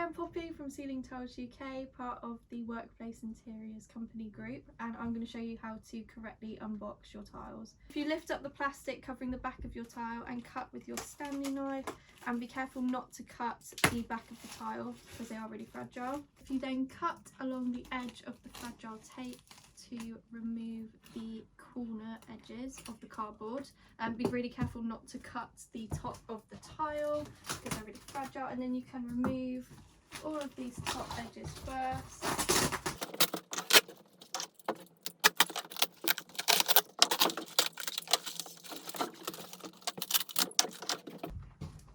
Hi, I'm Poppy from Ceiling Tiles UK, part of the Workplace Interiors company group, and I'm going to show you how to correctly unbox your tiles. If you lift up the plastic covering the back of your tile and cut with your Stanley knife, and be careful not to cut the back of the tile because they are really fragile. If you then cut along the edge of the fragile tape to remove the corner edges of the cardboard, and be really careful not to cut the top of the tile because they're really fragile, and then you can remove all of these top edges first.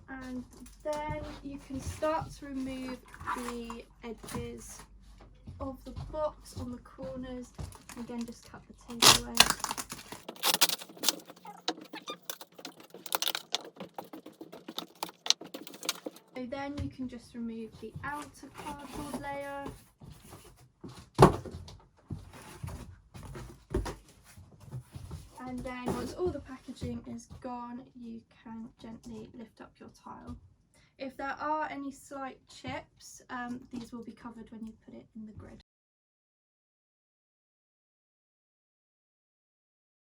And then you can start to remove the edges of the box on the corners. Again, just cut the tape away. So then you can just remove the outer cardboard layer. And then once all the packaging is gone, you can gently lift up your tile. If there are any slight chips, these will be covered when you put it in the grid.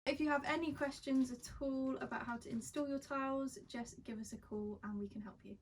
If you have any questions at all about how to install your tiles, just give us a call and we can help you.